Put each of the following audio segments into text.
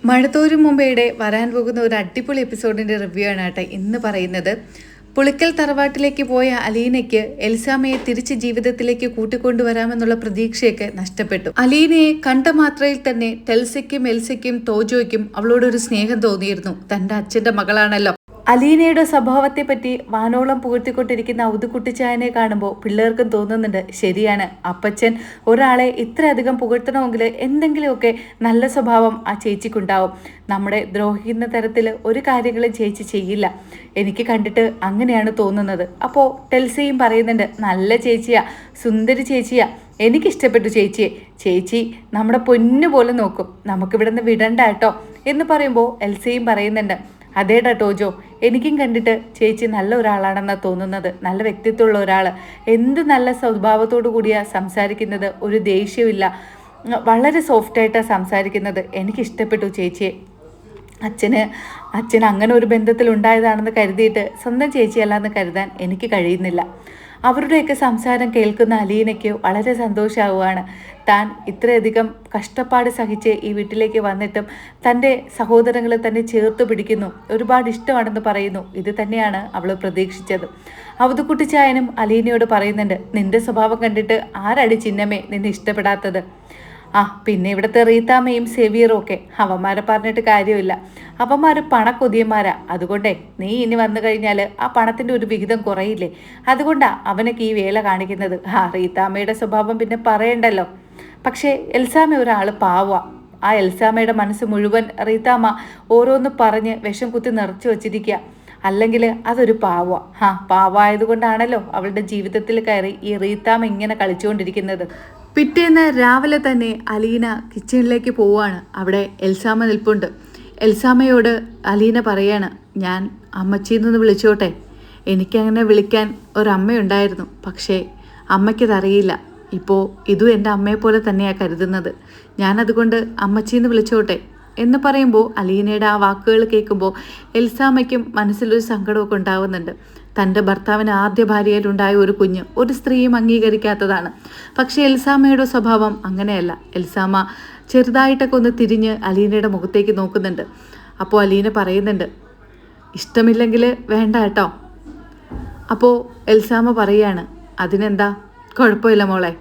മഴത്തോരും മുമ്പേടെ വരാൻ പോകുന്ന ഒരു അടിപൊളി എപ്പിസോഡിന്റെ റിവ്യൂ ആണ് കേട്ടെ ഇന്ന് പറയുന്നത്. പുളിക്കൽ തറവാട്ടിലേക്ക് പോയ അലീനയ്ക്ക് എൽസാമയെ തിരിച്ച് ജീവിതത്തിലേക്ക് കൂട്ടിക്കൊണ്ടുവരാമെന്നുള്ള പ്രതീക്ഷയൊക്കെ നഷ്ടപ്പെട്ടു. അലീനയെ കണ്ട മാത്രയിൽ തന്നെ ടെൽസയ്ക്കും എൽസയ്ക്കും തോജോയ്ക്കും അവളോടൊരു സ്നേഹം തോന്നിയിരുന്നു. തന്റെ അച്ഛന്റെ മകളാണല്ലോ. അലീനയുടെ സ്വഭാവത്തെ പറ്റി വാനോളം പുകഴ്ത്തിക്കൊണ്ടിരിക്കുന്ന ഔതുക്കുട്ടിച്ചായനെ കാണുമ്പോൾ പിള്ളേർക്കും തോന്നുന്നുണ്ട്, ശരിയാണ്, അപ്പച്ചൻ ഒരാളെ ഇത്രയധികം പുകഴ്ത്തണമെങ്കിൽ എന്തെങ്കിലുമൊക്കെ നല്ല സ്വഭാവം ആ ചേച്ചിക്കുണ്ടാവും. നമ്മുടെ ദ്രോഹിക്കുന്ന തരത്തിൽ ഒരു കാര്യങ്ങളും ചേച്ചി ചെയ്യില്ല. എനിക്ക് കണ്ടിട്ട് അങ്ങനെയാണ് തോന്നുന്നത്. അപ്പോൾ ടെൽസയും പറയുന്നുണ്ട്, നല്ല ചേച്ചിയാ, സുന്ദരി ചേച്ചിയാ, എനിക്കിഷ്ടപ്പെട്ടു ചേച്ചിയെ. ചേച്ചി നമ്മുടെ പൊന്നു പോലെ നോക്കും, നമുക്കിവിടെ നിന്ന് വിടണ്ട കേട്ടോ എന്ന് പറയുമ്പോൾ എൽസയും പറയുന്നുണ്ട്, അതേടാ ടോജോ, എനിക്കും കണ്ടിട്ട് ചേച്ചി നല്ല ഒരാളാണെന്നാണ് തോന്നുന്നത്. നല്ല വ്യക്തിത്വമുള്ള ഒരാൾ, എന്ത് നല്ല സ്വഭാവത്തോടു കൂടിയാണ് സംസാരിക്കുന്നത്, ഒരു ദേഷ്യമില്ല, വളരെ സോഫ്റ്റായിട്ടാണ് സംസാരിക്കുന്നത്. എനിക്കിഷ്ടപ്പെട്ടു ചേച്ചിയെ. അച്ഛൻ അങ്ങനെ ഒരു ബന്ധത്തിലുണ്ടായതാണെന്ന് കരുതിയിട്ട് സ്വന്തം ചേച്ചിയല്ലാന്ന് കരുതാൻ എനിക്ക് കഴിയുന്നില്ല. അവരുടെയൊക്കെ സംസാരം കേൾക്കുന്ന അലീനയ്ക്ക് വളരെ സന്തോഷമാവുകയാണ്. താൻ ഇത്രയധികം കഷ്ടപ്പാട് സഹിച്ച് ഈ വീട്ടിലേക്ക് വന്നിട്ടും തൻ്റെ സഹോദരങ്ങൾ തന്നെ ചേർത്ത് പിടിക്കുന്നു, ഒരുപാട് ഇഷ്ടമാണെന്ന് പറയുന്നു. ഇത് തന്നെയാണ് അവൾ പ്രതീക്ഷിച്ചത്. അവതുക്കുട്ടിച്ചായനും അലീനയോട് പറയുന്നുണ്ട്, നിന്റെ സ്വഭാവം കണ്ടിട്ട് ആരടി ചിന്നമ്മേ നിന്നെ ഇഷ്ടപ്പെടാത്തത്? പിന്നെ ഇവിടുത്തെ റീത്താമ്മയും സേവിയറും ഒക്കെ, അവന്മാരെ പറഞ്ഞിട്ട് കാര്യമില്ല, അവന്മാർ പണക്കൊതിയന്മാരാ. അതുകൊണ്ടേ നീ ഇനി വന്നു കഴിഞ്ഞാൽ ആ പണത്തിൻ്റെ ഒരു വിഹിതം കുറയില്ലേ, അതുകൊണ്ടാ അവനൊക്കെ ഈ വേല കാണിക്കുന്നത്. റീത്താമ്മയുടെ സ്വഭാവം പിന്നെ പറയണ്ടല്ലോ. പക്ഷേ എൽസാമ ഒരാൾ പാവ. ആ എൽസാമയുടെ മനസ്സ് മുഴുവൻ റീത്താമ്മ ഓരോന്ന് പറഞ്ഞ് വിഷം കുത്തി നിറച്ചു വച്ചിരിക്കുക. അല്ലെങ്കിൽ അതൊരു പാവമായതുകൊണ്ടാണല്ലോ അവളുടെ ജീവിതത്തിൽ കയറി ഈ റീത്താമ്മ ഇങ്ങനെ കളിച്ചുകൊണ്ടിരിക്കുന്നത്. പിറ്റേന്ന് രാവിലെ തന്നെ അലീന കിച്ചണിലേക്ക് പോവാണ്. അവിടെ എൽസാമ നിൽപ്പുണ്ട്. എൽസാമയോട് അലീന പറയാണ്, ഞാൻ അമ്മച്ചിന്നൊന്ന് വിളിച്ചോട്ടെ? എനിക്കങ്ങനെ വിളിക്കാൻ ഒരമ്മയുണ്ടായിരുന്നു, പക്ഷേ അമ്മയ്ക്കതറിയില്ല. ഇപ്പോൾ ഇതും എൻ്റെ അമ്മയെപ്പോലെ തന്നെയാണ് കരുതുന്നത്. ഞാനതുകൊണ്ട് അമ്മച്ചിന്ന് വിളിച്ചോട്ടെ എന്ന് പറയുമ്പോൾ അലീനയുടെ ആ വാക്കുകൾ കേൾക്കുമ്പോൾ എൽസാമയ്ക്കും മനസ്സിലൊരു സങ്കടമൊക്കെ ഉണ്ടാവുന്നുണ്ട്. തൻ്റെ ഭർത്താവിന് ആദ്യ ഭാര്യയിലുണ്ടായ ഒരു കുഞ്ഞ് ഒരു സ്ത്രീയും അംഗീകരിക്കാത്തതാണ്. പക്ഷേ എൽസാമയുടെ സ്വഭാവം അങ്ങനെയല്ല. എൽസാമ ചെറുതായിട്ടൊക്കെ ഒന്ന് തിരിഞ്ഞ് അലീനയുടെ മുഖത്തേക്ക് നോക്കുന്നുണ്ട്. അപ്പോൾ അലീന പറയുന്നുണ്ട്, ഇഷ്ടമില്ലെങ്കിൽ വേണ്ട കേട്ടോ. അപ്പോൾ എൽസാമ പറയാണ്, അതിനെന്താ, കുഴപ്പമില്ല മോളെ,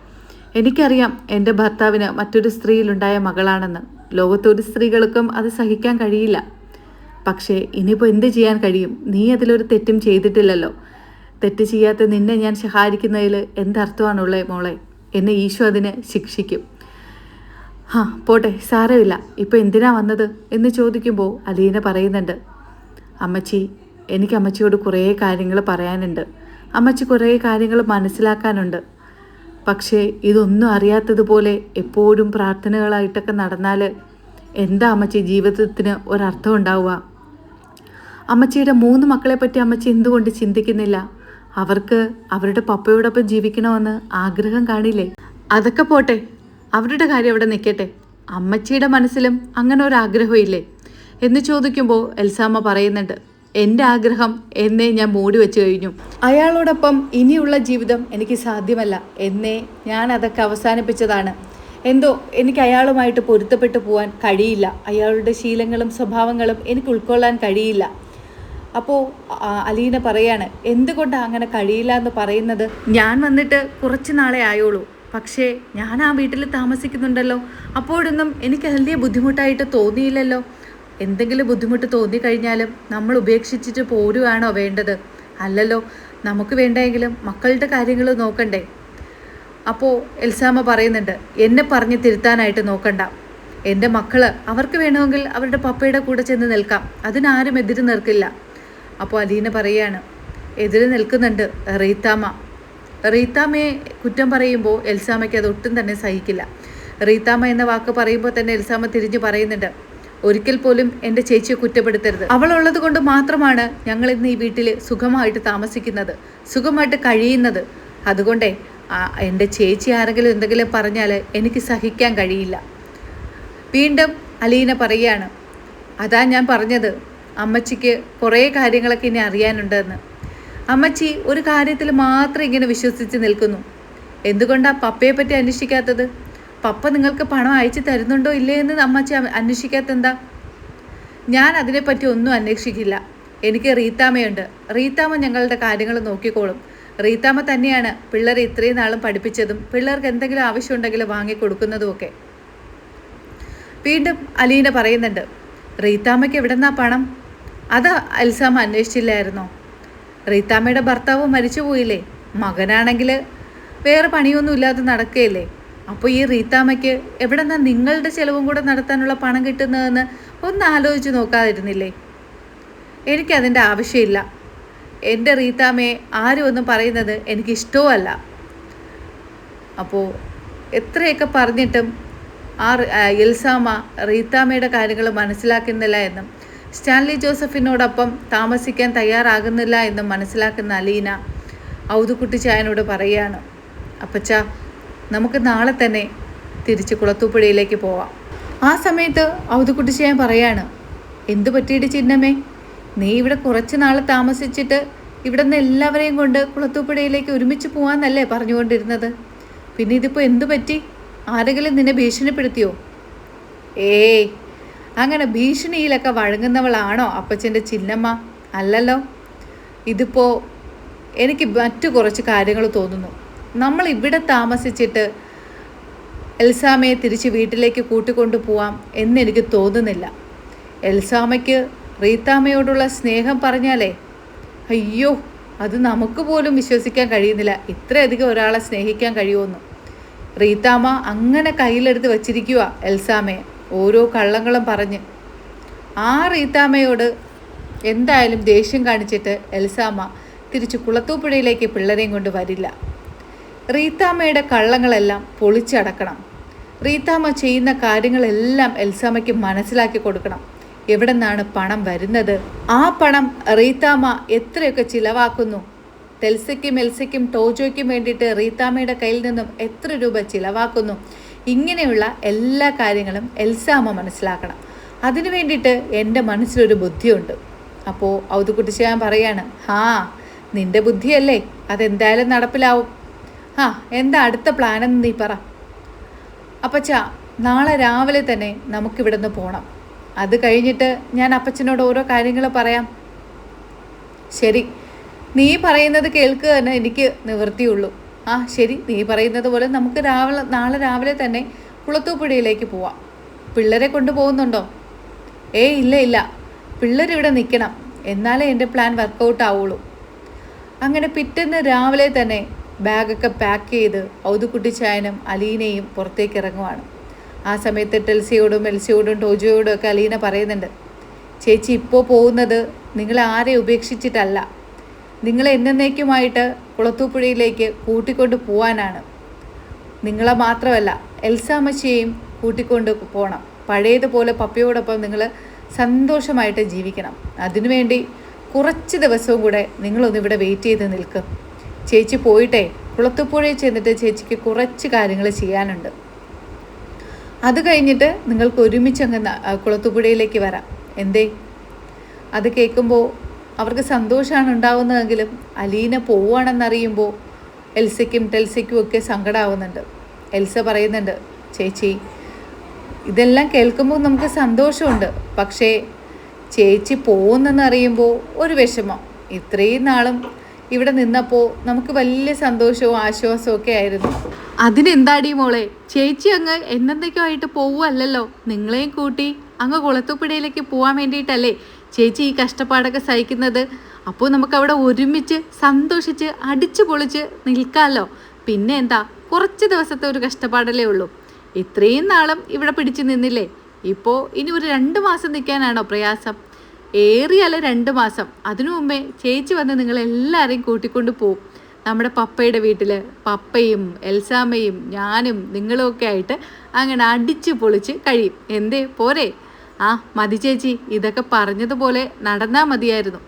എനിക്കറിയാം എൻ്റെ ഭർത്താവിന് മറ്റൊരു സ്ത്രീയിലുണ്ടായ മകളാണെന്ന്. ലോകത്തൊരു സ്ത്രീകൾക്കും അത് സഹിക്കാൻ കഴിയില്ല. പക്ഷേ ഇനിയിപ്പോൾ എന്ത് ചെയ്യാൻ കഴിയും? നീ അതിലൊരു തെറ്റും ചെയ്തിട്ടില്ലല്ലോ. തെറ്റ് ചെയ്യാത്ത നിന്നെ ഞാൻ സഹായിക്കുന്നതിൽ എന്തർത്ഥമാണുള്ളത് മോളെ? എന്നെ ഈശോ അതിന് ശിക്ഷിക്കും. പോട്ടെ, സാരമില്ല, ഇപ്പോൾ എന്തിനാ വന്നത് എന്ന് ചോദിക്കുമ്പോൾ അലീന പറയുന്നുണ്ട്, അമ്മച്ചി, എനിക്ക് അമ്മച്ചിയോട് കുറേ കാര്യങ്ങൾ പറയാനുണ്ട്. അമ്മച്ചി കുറേ കാര്യങ്ങൾ മനസ്സിലാക്കാനുണ്ട്. പക്ഷേ ഇതൊന്നും അറിയാത്തതുപോലെ എപ്പോഴും പ്രാർത്ഥനകളായിട്ടൊക്കെ നടന്നാൽ എന്താ അമ്മച്ചി ജീവിതത്തിന് ഒരർത്ഥം ഉണ്ടാവുക? അമ്മച്ചിയുടെ 3 മക്കളെ പറ്റി അമ്മച്ചി എന്തുകൊണ്ട് ചിന്തിക്കുന്നില്ല? അവർക്ക് അവരുടെ പപ്പയോടൊപ്പം ജീവിക്കണമെന്ന് ആഗ്രഹം കാണില്ലേ? അതൊക്കെ പോട്ടെ, അവരുടെ കാര്യം അവിടെ നിൽക്കട്ടെ. അമ്മച്ചിയുടെ മനസ്സിലും അങ്ങനെ ഒരു ആഗ്രഹമില്ലേ എന്ന് ചോദിക്കുമ്പോൾ എൽസാമ പറയുന്നുണ്ട്, എൻ്റെ ആഗ്രഹം എന്നേ ഞാൻ മൂടി വെച്ച് കഴിഞ്ഞു. അയാളോടൊപ്പം ഇനിയുള്ള ജീവിതം എനിക്ക് സാധ്യമല്ല. എന്നേ ഞാൻ അതൊക്കെ അവസാനിപ്പിച്ചതാണ്. എന്തോ എനിക്ക് അയാളുമായിട്ട് പൊരുത്തപ്പെട്ടു പോകാൻ കഴിയില്ല. അയാളുടെ ശീലങ്ങളും സ്വഭാവങ്ങളും എനിക്ക് ഉൾക്കൊള്ളാൻ കഴിയില്ല. അപ്പോൾ അലീന പറയാണ്, എന്തുകൊണ്ടാണ് അങ്ങനെ കഴിയില്ല എന്ന് പറയുന്നത്? ഞാൻ വന്നിട്ട് കുറച്ച് നാളെ ആയോളൂ, പക്ഷേ ഞാൻ ആ വീട്ടിൽ താമസിക്കുന്നുണ്ടല്ലോ. അപ്പോഴൊന്നും എനിക്ക് വലിയ ബുദ്ധിമുട്ടായിട്ട് തോന്നിയില്ലല്ലോ. എന്തെങ്കിലും ബുദ്ധിമുട്ട് തോന്നിക്കഴിഞ്ഞാലും നമ്മൾ ഉപേക്ഷിച്ചിട്ട് പോരുകയാണോ വേണ്ടത്? അല്ലല്ലോ, നമുക്ക് വേണ്ടെങ്കിലും മക്കളുടെ കാര്യങ്ങൾ നോക്കണ്ടേ? അപ്പോൾ എൽസാമ പറയുന്നുണ്ട്, എന്നെ പറഞ്ഞ് തിരുത്താനായിട്ട് നോക്കണ്ട. എൻ്റെ മക്കൾ അവർക്ക് വേണമെങ്കിൽ അവരുടെ പപ്പയുടെ കൂടെ ചെന്ന് നിൽക്കാം, അതിനാരും എതിര് നിൽക്കില്ല. അപ്പോൾ അലീന പറയാണ്, എതിര് നിൽക്കുന്നുണ്ട് റീത്താമ്മയെ കുറ്റം പറയുമ്പോൾ എൽസാമയ്ക്ക് അത് ഒട്ടും തന്നെ സഹിക്കില്ല. റീത്താമ്മ എന്ന വാക്ക് പറയുമ്പോൾ തന്നെ എൽസാമ തിരിഞ്ഞു പറയുന്നുണ്ട്, ഒരിക്കൽ പോലും എൻ്റെ ചേച്ചിയെ കുറ്റപ്പെടുത്തരുത്. അവളുള്ളത് കൊണ്ട് മാത്രമാണ് ഞങ്ങൾ ഇന്ന് ഈ വീട്ടിൽ സുഖമായിട്ട് താമസിക്കുന്നത്, സുഖമായിട്ട് കഴിയുന്നത്. അതുകൊണ്ടേ എൻ്റെ ചേച്ചി ആരെങ്കിലും എന്തെങ്കിലും പറഞ്ഞാൽ എനിക്ക് സഹിക്കാൻ കഴിയില്ല. വീണ്ടും അലീന പറയുകയാണ്, അതാ ഞാൻ പറഞ്ഞത്, അമ്മച്ചിക്ക് കുറേ കാര്യങ്ങളൊക്കെ ഇനി അറിയാനുണ്ടെന്ന്. അമ്മച്ചി ഒരു കാര്യത്തിൽ മാത്രം ഇങ്ങനെ വിശ്വസിച്ച് നിൽക്കുന്നു. എന്തുകൊണ്ടാണ് പപ്പയെ പറ്റി അന്വേഷിക്കാത്തത്? പപ്പ നിങ്ങൾക്ക് പണം അയച്ചു തരുന്നുണ്ടോ ഇല്ലേ എന്ന് അമ്മച്ചി അന്വേഷിക്കാത്ത എന്താ? ഞാൻ അതിനെപ്പറ്റി ഒന്നും അന്വേഷിക്കില്ല. എനിക്ക് റീത്താമ്മയുണ്ട്. റീത്താമ്മ ഞങ്ങളുടെ കാര്യങ്ങൾ നോക്കിക്കോളും. റീത്താമ്മ തന്നെയാണ് പിള്ളേരെ ഇത്രയും നാളും പഠിപ്പിച്ചതും പിള്ളേർക്ക് എന്തെങ്കിലും ആവശ്യമുണ്ടെങ്കിൽ വാങ്ങിക്കൊടുക്കുന്നതുമൊക്കെ. വീണ്ടും അലീന പറയുന്നുണ്ട്, റീത്താമ്മയ്ക്ക് എവിടെന്നാ പണം? അത് എൽസാമ്മ അന്വേഷിച്ചില്ലായിരുന്നോ? റീത്താമ്മയുടെ ഭർത്താവ് മരിച്ചു പോയില്ലേ? മകനാണെങ്കിൽ വേറെ പണിയൊന്നും ഇല്ലാതെ നടക്കുകയല്ലേ? അപ്പോൾ ഈ റീത്താമ്മയ്ക്ക് എവിടെന്നാ നിങ്ങളുടെ ചിലവും കൂടെ നടത്താനുള്ള പണം കിട്ടുന്നതെന്ന് ഒന്ന് ആലോചിച്ച് നോക്കാതിരുന്നില്ലേ? എനിക്കതിൻ്റെ ആവശ്യമില്ല. എൻ്റെ റീത്താമ്മയെ ആരും ഒന്നും പറയുന്നത് എനിക്കിഷ്ടവുമല്ല. അപ്പോൾ എത്രയൊക്കെ പറഞ്ഞിട്ടും എൽസാമ്മ റീത്താമ്മയുടെ കാര്യങ്ങൾ മനസ്സിലാക്കുന്നില്ല എന്നും സ്റ്റാൻലി ജോസഫിനോടൊപ്പം താമസിക്കാൻ തയ്യാറാകുന്നില്ല എന്നും മനസ്സിലാക്കുന്ന അലീന ഔതുക്കുട്ടിച്ചായനോട് പറയുകയാണ്, അപ്പച്ച നമുക്ക് നാളെ തന്നെ തിരിച്ച് കുളത്തൂപ്പുഴയിലേക്ക് പോവാം. ആ സമയത്ത് ഔതുക്കുട്ടിച്ചായൻ പറയാണ്, എന്തു പറ്റിയിട്ട് ചിന്നമ്മേ? നീ ഇവിടെ കുറച്ച് നാൾ താമസിച്ചിട്ട് ഇവിടെ നിന്ന് എല്ലാവരെയും കൊണ്ട് കുളത്തൂപ്പുഴയിലേക്ക് ഒരുമിച്ച് പോവാന്നല്ലേ പറഞ്ഞുകൊണ്ടിരുന്നത്? പിന്നെ ഇതിപ്പോൾ എന്തു പറ്റി? ആരെങ്കിലും നിന്നെ ഭീഷണിപ്പെടുത്തിയോ? ഏയ്, അങ്ങനെ ഭീഷണിയിലൊക്കെ വഴങ്ങുന്നവളാണോ അപ്പച്ചൻ്റെ ചിന്നമ്മ? അല്ലല്ലോ. ഇതിപ്പോൾ എനിക്ക് മറ്റു കുറച്ച് കാര്യങ്ങൾ തോന്നുന്നു. നമ്മൾ ഇവിടെ താമസിച്ചിട്ട് എൽസാമയെ തിരിച്ച് വീട്ടിലേക്ക് കൂട്ടിക്കൊണ്ടു പോവാം എന്നെനിക്ക് തോന്നുന്നില്ല. എൽസാമയ്ക്ക് റീത്താമ്മയോടുള്ള സ്നേഹം പറഞ്ഞാലേ അയ്യോ, അത് നമുക്ക് പോലും വിശ്വസിക്കാൻ കഴിയുന്നില്ല. ഇത്രയധികം ഒരാളെ സ്നേഹിക്കാൻ കഴിയുമെന്ന്. റീത്താമ്മ അങ്ങനെ കയ്യിലെടുത്ത് വച്ചിരിക്കുക എൽസാമയെ, ഓരോ കള്ളങ്ങളും പറഞ്ഞ്. ആ റീത്താമ്മയോട് എന്തായാലും ദേഷ്യം കാണിച്ചിട്ട് എൽസാമ്മ തിരിച്ച് കുളത്തൂപ്പുഴയിലേക്ക് പിള്ളേരെയും കൊണ്ട് വരില്ല. റീത്താമ്മയുടെ കള്ളങ്ങളെല്ലാം പൊളിച്ചടക്കണം. റീത്താമ്മ ചെയ്യുന്ന കാര്യങ്ങളെല്ലാം എൽസാമ്മയ്ക്ക് മനസ്സിലാക്കി കൊടുക്കണം. എവിടെ നിന്നാണ് പണം വരുന്നത്? ആ പണം റീത്താമ്മ എത്രയൊക്കെ ചിലവാക്കുന്നു? തെൽസയ്ക്കും എൽസയ്ക്കും ടോജോയ്ക്കും വേണ്ടിയിട്ട് റീത്താമ്മയുടെ കയ്യിൽ നിന്നും എത്ര രൂപ ചിലവാക്കുന്നു? ഇങ്ങനെയുള്ള എല്ലാ കാര്യങ്ങളും എൽസാമ്മ മനസ്സിലാക്കണം. അതിനു വേണ്ടിയിട്ട് എൻ്റെ മനസ്സിലൊരു ബുദ്ധിയുണ്ട്. അപ്പോൾ ഔതുക്കുട്ടിച്ചാൻ പറയാണ്, നിൻ്റെ ബുദ്ധിയല്ലേ, അതെന്തായാലും നടപ്പിലാവും. എന്താ അടുത്ത പ്ലാനെന്ന് നീ പറ. അപ്പച്ചാ, നാളെ രാവിലെ തന്നെ നമുക്കിവിടെ നിന്ന് പോകണം. അത് കഴിഞ്ഞിട്ട് ഞാൻ അപ്പച്ചനോട് ഓരോ കാര്യങ്ങൾ പറയാം. ശരി, നീ പറയുന്നത് കേൾക്കുക തന്നെ എനിക്ക് നിവൃത്തിയുള്ളൂ. ശരി, നീ പറയുന്നത് പോലെ നമുക്ക് നാളെ രാവിലെ തന്നെ കുളത്തൂപ്പുഴയിലേക്ക് പോവാം. പിള്ളേരെ കൊണ്ടുപോകുന്നുണ്ടോ? ഇല്ല, പിള്ളേരിവിടെ നിൽക്കണം, എന്നാലേ എൻ്റെ പ്ലാൻ വർക്കൗട്ട് ആവുള്ളൂ. അങ്ങനെ പിറ്റേന്ന് രാവിലെ തന്നെ ബാഗൊക്കെ പാക്ക് ചെയ്ത് ഔതുക്കുട്ടിച്ചായനും അലീനയും പുറത്തേക്ക് ഇറങ്ങുവാണ്. ആ സമയത്ത് ടെൽസിയോടും എൽസിയോടും ടോജോയോടും ഒക്കെ അലീന പറയുന്നുണ്ട്, ചേച്ചി ഇപ്പോൾ പോകുന്നത് നിങ്ങളെ ആരെയും ഉപേക്ഷിച്ചിട്ടല്ല, നിങ്ങളെ എന്നേക്കുമായിട്ട് കുളത്തൂപ്പുഴയിലേക്ക് കൂട്ടിക്കൊണ്ട് പോവാനാണ്. നിങ്ങളെ മാത്രമല്ല എൽസാമ്മച്ചിയെയും കൂട്ടിക്കൊണ്ട് പോകണം. പഴയതുപോലെ പപ്പയോടൊപ്പം നിങ്ങൾ സന്തോഷമായിട്ട് ജീവിക്കണം. അതിനുവേണ്ടി കുറച്ച് ദിവസവും കൂടെ നിങ്ങളൊന്നിവിടെ വെയിറ്റ് ചെയ്ത് നിൽക്കും. ചേച്ചി പോയിട്ടേ കുളത്തൂപ്പുഴയിൽ ചെന്നിട്ട് ചേച്ചിക്ക് കുറച്ച് കാര്യങ്ങൾ ചെയ്യാനുണ്ട്. അത് കഴിഞ്ഞിട്ട് നിങ്ങൾക്ക് ഒരുമിച്ച് അങ്ങ് കുളത്തൂപ്പുഴയിലേക്ക് വരാം. എന്തേ? അത് കേൾക്കുമ്പോൾ അവർക്ക് സന്തോഷമാണ് ഉണ്ടാവുന്നതെങ്കിലും അലീന പോവുകയാണെന്നറിയുമ്പോൾ എൽസയ്ക്കും ടെൽസയ്ക്കും ഒക്കെ സങ്കടമാവുന്നുണ്ട്. എൽസ പറയുന്നുണ്ട്, ചേച്ചി ഇതെല്ലാം കേൾക്കുമ്പോൾ നമുക്ക് സന്തോഷമുണ്ട്, പക്ഷേ ചേച്ചി പോകുന്നെന്നറിയുമ്പോൾ ഒരു വിഷമം. ഇത്രയും നാളും ഇവിടെ നിന്നപ്പോൾ നമുക്ക് വലിയ സന്തോഷവും ആശ്വാസവും ഒക്കെ ആയിരുന്നു. അതിനെന്താടി മോളെ, ചേച്ചി അങ്ങ് എന്നേക്കുമായിട്ട് പോവുമല്ലോ, നിങ്ങളെയും കൂട്ടി അങ്ങ് കുളത്തൂപ്പുഴയിലേക്ക് പോകാൻ വേണ്ടിയിട്ടല്ലേ ചേച്ചി ഈ കഷ്ടപ്പാടൊക്കെ സഹിക്കുന്നത്. അപ്പോൾ നമുക്കവിടെ ഒരുമിച്ച് സന്തോഷിച്ച് അടിച്ചു പൊളിച്ച് നിൽക്കാമല്ലോ. പിന്നെ എന്താ, കുറച്ച് ദിവസത്തെ ഒരു കഷ്ടപ്പാടല്ലേ ഉള്ളൂ. ഇത്രയും നാളും ഇവിടെ പിടിച്ചു നിന്നില്ലേ, ഇപ്പോൾ ഇനി ഒരു 2 മാസം നിൽക്കാനാണോ പ്രയാസം? ഏറിയല്ല 2 മാസം. അതിനു മുമ്പേ ചേച്ചി വന്ന് നിങ്ങളെല്ലാവരെയും കൂട്ടിക്കൊണ്ട് പോവും. നമ്മുടെ പപ്പയുടെ വീട്ടിൽ പപ്പയും എൽസാമ്മയും ഞാനും നിങ്ങളുമൊക്കെ ആയിട്ട് അങ്ങനെ അടിച്ചു പൊളിച്ച് കഴിയും. എന്തേ, പോരെ? മതി ചേച്ചി, ഇതൊക്കെ പറഞ്ഞതുപോലെ നടന്നാൽ മതിയായിരുന്നു.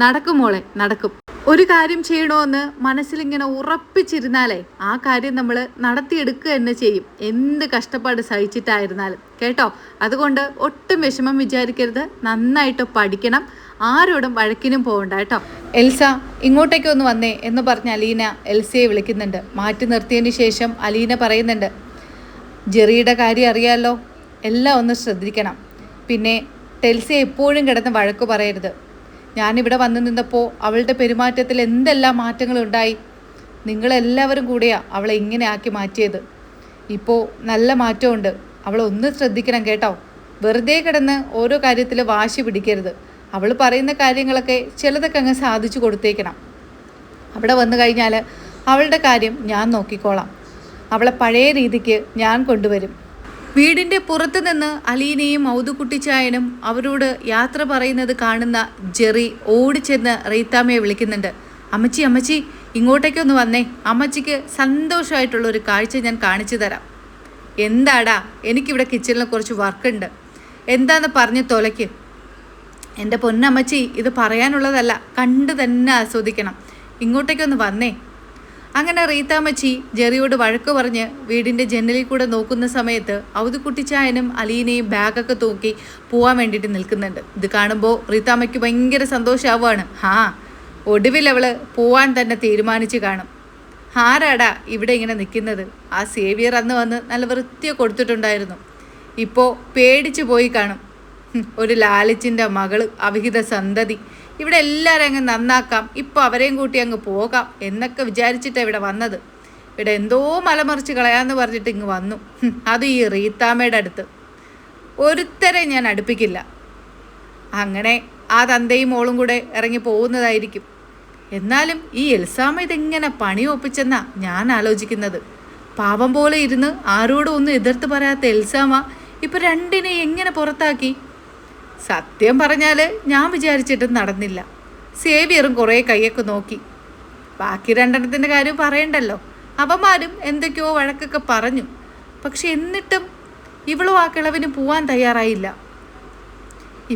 നടക്കും മോളെ, നടക്കും. ഒരു കാര്യം ചെയ്യണമെന്ന് മനസ്സിലിങ്ങനെ ഉറപ്പിച്ചിരുന്നാലേ ആ കാര്യം നമ്മൾ നടത്തിയെടുക്കുക തന്നെ ചെയ്യും, എന്ത് കഷ്ടപ്പാട് സഹിച്ചിട്ടായിരുന്നാലും. കേട്ടോ? അതുകൊണ്ട് ഒട്ടും വിഷമം വിചാരിക്കരുത്, നന്നായിട്ട് പഠിക്കണം, ആരോടും വഴക്കിനും പോകണ്ട കേട്ടോ. എൽസ ഇങ്ങോട്ടേക്കൊന്ന് വന്നേ എന്ന് പറഞ്ഞ് അലീന എൽസയെ വിളിക്കുന്നുണ്ട്. മാറ്റി നിർത്തിയതിന് ശേഷം അലീന പറയുന്നുണ്ട്, ജെറിയുടെ കാര്യം അറിയാമല്ലോ, എല്ലാം ഒന്ന് ശ്രദ്ധിക്കണം. പിന്നെ ടെൽസിയെ എപ്പോഴും കിടന്ന് വഴക്ക് പറയരുത്. ഞാനിവിടെ വന്നു നിന്നപ്പോൾ അവളുടെ പെരുമാറ്റത്തിൽ എന്തെല്ലാം മാറ്റങ്ങളുണ്ടായി. നിങ്ങളെല്ലാവരും കൂടിയാണ് അവളെ ഇങ്ങനെ ആക്കി മാറ്റിയത്. ഇപ്പോൾ നല്ല മാറ്റമുണ്ട്. അവളൊന്ന് ശ്രദ്ധിക്കണം കേട്ടോ. വെറുതെ കിടന്ന് ഓരോ കാര്യത്തിൽ വാശി പിടിക്കരുത്. അവൾ പറയുന്ന കാര്യങ്ങളൊക്കെ ചിലതൊക്കെ അങ്ങ് സാധിച്ചു കൊടുത്തേക്കണം. അവിടെ വന്നു കഴിഞ്ഞാൽ അവളുടെ കാര്യം ഞാൻ നോക്കിക്കോളാം. അവളെ പഴയ രീതിക്ക് ഞാൻ കൊണ്ടുവരും. വീടിൻ്റെ പുറത്ത് നിന്ന് അലീനയും ഔതുക്കുട്ടിച്ചായനും അവരോട് യാത്ര പറയുന്നത് കാണുന്ന ജെറി ഓടിച്ചെന്ന് റീത്താമ്മയെ വിളിക്കുന്നുണ്ട്. അമ്മച്ചി അമ്മച്ചി ഇങ്ങോട്ടേക്കൊന്ന് വന്നേ, അമ്മച്ചിക്ക് സന്തോഷമായിട്ടുള്ളൊരു കാഴ്ച ഞാൻ കാണിച്ചു തരാം. എന്താടാ? എനിക്കിവിടെ കിച്ചണിൽ കുറച്ച് വർക്കുണ്ട്. എന്താന്ന് പറഞ്ഞ് തൊലയ്ക്ക്. എൻ്റെ പൊന്നമ്മച്ചി, ഇത് പറയാനുള്ളതല്ല, കണ്ടു തന്നെ ആസ്വദിക്കണം. ഇങ്ങോട്ടേക്കൊന്ന് വന്നേ. അങ്ങനെ റീത്താമ്മച്ചി ജെറിയോട് വഴക്ക് പറഞ്ഞ് വീടിൻ്റെ ജനലിൽ കൂടെ നോക്കുന്ന സമയത്ത് ഔതുക്കുട്ടിച്ചായനും അലീനയും ബാഗൊക്കെ തൂക്കി പോവാൻ വേണ്ടിയിട്ട് നിൽക്കുന്നുണ്ട്. ഇത് കാണുമ്പോൾ റീത്താമ്മയ്ക്ക് ഭയങ്കര സന്തോഷമാവുകയാണ്. ഒടുവിൽ അവൾ പോവാൻ തന്നെ തീരുമാനിച്ച് കാണും. ആരാടാ ഇവിടെ ഇങ്ങനെ നിൽക്കുന്നത്? ആ സേവിയർ അന്ന് വന്ന് നല്ല വൃത്തിയെ കൊടുത്തിട്ടുണ്ടായിരുന്നു. ഇപ്പോൾ പേടിച്ചു പോയി കാണും. ഒരു ലാലിച്ചിൻ്റെ മകള്, അവിഹിത സന്തതി. ഇവിടെ എല്ലാവരും അങ്ങ് നന്നാക്കാം, ഇപ്പോൾ അവരെയും കൂട്ടി അങ്ങ് പോകാം എന്നൊക്കെ വിചാരിച്ചിട്ടാണ് ഇവിടെ വന്നത്. ഇവിടെ എന്തോ മലമറിച്ച് കളയാമെന്ന് പറഞ്ഞിട്ട് ഇങ്ങ് വന്നു. അത് ഈ റീത്താമ്മയുടെ അടുത്ത് ഒരുത്തരെ ഞാൻ അടുപ്പിക്കില്ല. അങ്ങനെ ആ തന്തയും മോളും കൂടെ ഇറങ്ങി പോകുന്നതായിരിക്കും. എന്നാലും ഈ എൽസാമ്മ ഇതെങ്ങനെ പണി ഒപ്പിച്ചെന്നാ ഞാൻ ആലോചിക്കുന്നത്. പാവം പോലെ ഇരുന്ന് ആരോടും ഒന്നും എതിർത്ത് പറയാത്ത എൽസാമ്മ ഇപ്പം രണ്ടിനെ എങ്ങനെ പുറത്താക്കി? സത്യം പറഞ്ഞാൽ ഞാൻ വിചാരിച്ചിട്ടും നടന്നില്ല. സേവിയറും കുറേ കൈയൊക്കെ നോക്കി. ബാക്കി രണ്ടെണ്ണത്തിൻ്റെ കാര്യം പറയണ്ടല്ലോ. അവന്മാരും എന്തൊക്കെയോ വഴക്കൊക്കെ പറഞ്ഞു. പക്ഷെ എന്നിട്ടും ഇവളും ആ കിളവിന് പോവാൻ തയ്യാറായില്ല.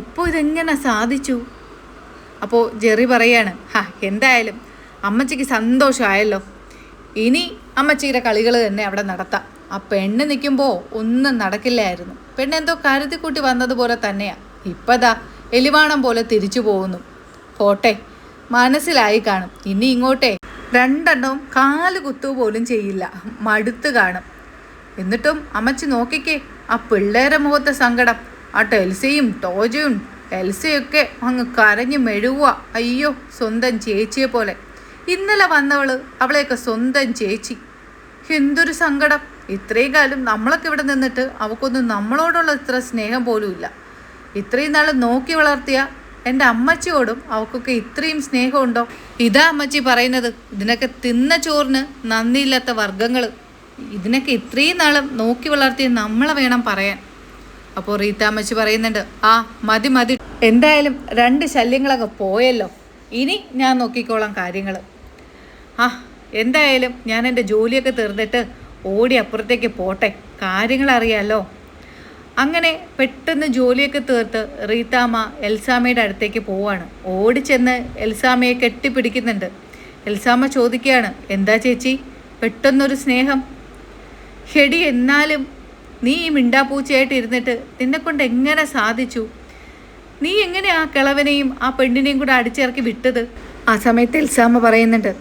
ഇപ്പോൾ ഇതെങ്ങനെ സാധിച്ചു? അപ്പോൾ ജെറി പറയാണ്, എന്തായാലും അമ്മച്ചിക്ക് സന്തോഷമായല്ലോ. ഇനി അമ്മച്ചിയുടെ കളികൾ തന്നെ അവിടെ നടത്താം. ആ പെണ്ണ് നിൽക്കുമ്പോൾ ഒന്നും നടക്കില്ലായിരുന്നു. പെണ്ണെന്തോ കരുതിക്കൂട്ടി വന്നതുപോലെ തന്നെയാണ്. ഇപ്പതാ എലിവാണം പോലെ തിരിച്ചു പോകുന്നു. പോട്ടെ, മനസ്സിലായി കാണും. ഇനി ഇങ്ങോട്ടേ രണ്ടെണ്ണവും കാല് കുത്തു പോലും ചെയ്യില്ല. മടുത്ത് കാണും. എന്നിട്ടും അമ്മച്ചി നോക്കിക്കേ ആ പിള്ളേരെ മുഖത്തെ സങ്കടം. ആ ടെൽസിയും ടോജയും എൽസയൊക്കെ അങ്ങ് കരഞ്ഞു മെഴുകുക. അയ്യോ, സ്വന്തം ചേച്ചിയെ പോലെ. ഇന്നലെ വന്നവള് അവളെയൊക്കെ സ്വന്തം ചേച്ചി. എന്തൊരു സങ്കടം. ഇത്രയും കാലം നമ്മളൊക്കെ ഇവിടെ നിന്നിട്ട് അവൾക്കൊന്നും നമ്മളോടുള്ള ഇത്ര സ്നേഹം പോലും ഇല്ല. ഇത്രയും നാൾ നോക്കി വളർത്തിയ എൻ്റെ അമ്മച്ചിയോടും അവൾക്കൊക്കെ ഇത്രയും സ്നേഹമുണ്ടോ? ഇതാ അമ്മച്ചി പറയുന്നത്. ഇതിനൊക്കെ തിന്ന ചോറിന് നന്ദിയില്ലാത്ത വർഗ്ഗങ്ങൾ. ഇതിനൊക്കെ ഇത്രയും നാളും നോക്കി വളർത്തിയ നമ്മളെ വേണം പറയാൻ. അപ്പോൾ റീത്താമ്മച്ചി പറയുന്നുണ്ട്, മതി മതി, എന്തായാലും 2 ശല്യങ്ങളൊക്കെ പോയല്ലോ. ഇനി ഞാൻ നോക്കിക്കോളാം കാര്യങ്ങൾ. എന്തായാലും ഞാൻ എൻ്റെ ജോലിയൊക്കെ തീർന്നിട്ട് ഓടി അപ്പുറത്തേക്ക് പോട്ടെ, കാര്യങ്ങളറിയാമല്ലോ. അങ്ങനെ പെട്ടെന്ന് ജോലിയൊക്കെ തീർത്ത് റീത്താമ്മ എൽസാമ്മയുടെ അടുത്തേക്ക് പോവാണ്. ഓടിച്ചെന്ന് എൽസാമ്മയെ കെട്ടിപ്പിടിക്കുന്നുണ്ട്. എൽസാമ്മ ചോദിക്കുകയാണ്, എന്താ ചേച്ചി പെട്ടെന്നൊരു സ്നേഹം? ഹെടി, എന്നാലും നീ ഈ മിണ്ടാപ്പൂച്ചയായിട്ട് ഇരുന്നിട്ട് നിന്നെക്കൊണ്ട് എങ്ങനെ സാധിച്ചു? നീ എങ്ങനെ ആ കിളവനെയും ആ പെണ്ണിനെയും കൂടെ അടിച്ചിറക്കി വിട്ടത്? ആ സമയത്ത് എൽസാമ്മ പറയുന്നുണ്ട്,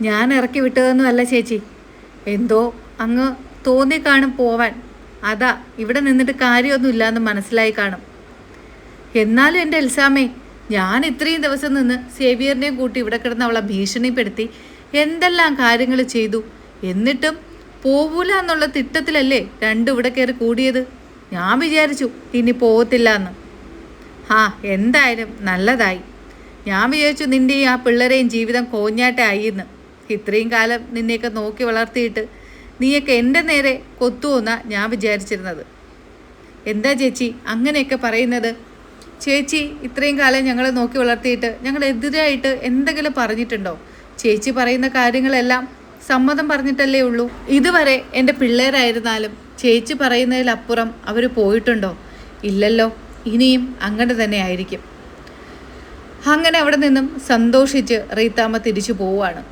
ഞാൻ ഇറക്കി വിട്ടതൊന്നുമല്ല ചേച്ചി, എന്തോ അങ്ങ് തോന്നി കാണും പോവാൻ. അതാ ഇവിടെ നിന്നിട്ട് കാര്യമൊന്നുമില്ല എന്ന് മനസ്സിലായി കാണും. എന്നാലും എൻ്റെ എൽസാമ്മേ, ഞാൻ ഇത്രയും ദിവസം നിന്ന് സേവിയറിനെയും കൂട്ടി ഇവിടെ കിടന്ന് അവളെ ഭീഷണിപ്പെടുത്തി എന്തെല്ലാം കാര്യങ്ങൾ ചെയ്തു. എന്നിട്ടും പോവൂല എന്നുള്ള തിട്ടത്തിലല്ലേ 2 ഇവിടെ കയറി കൂടിയത്. ഞാൻ വിചാരിച്ചു ഇനി പോകത്തില്ല എന്ന്. എന്തായാലും നല്ലതായി. ഞാൻ വിചാരിച്ചു നിൻ്റെ ആ പിള്ളേരെയും ജീവിതം കോഞ്ഞാട്ടായി എന്ന്. ഇത്രയും കാലം നിന്നെയൊക്കെ നോക്കി വളർത്തിയിട്ട് നീയൊക്കെ എൻ്റെ നേരെ കൊത്തുവെന്നാ ഞാൻ വിചാരിച്ചിരുന്നത്. എന്താ ചേച്ചി അങ്ങനെയൊക്കെ പറയുന്നത്? ചേച്ചി ഇത്രയും കാലം ഞങ്ങളെ നോക്കി വളർത്തിയിട്ട് ഞങ്ങളെതിരായിട്ട് എന്തെങ്കിലും പറഞ്ഞിട്ടുണ്ടോ? ചേച്ചി പറയുന്ന കാര്യങ്ങളെല്ലാം സമ്മതം പറഞ്ഞിട്ടല്ലേ ഉള്ളൂ. ഇതുവരെ എൻ്റെ പിള്ളേരായിരുന്നാലും ചേച്ചി പറയുന്നതിലപ്പുറം അവർ പോയിട്ടുണ്ടോ? ഇല്ലല്ലോ. ഇനിയും അങ്ങനെ തന്നെ ആയിരിക്കും. അങ്ങനെ അവിടെ നിന്നും സന്തോഷിച്ച് റീത്താമ്മ തിരിച്ചു പോവുകയാണ്.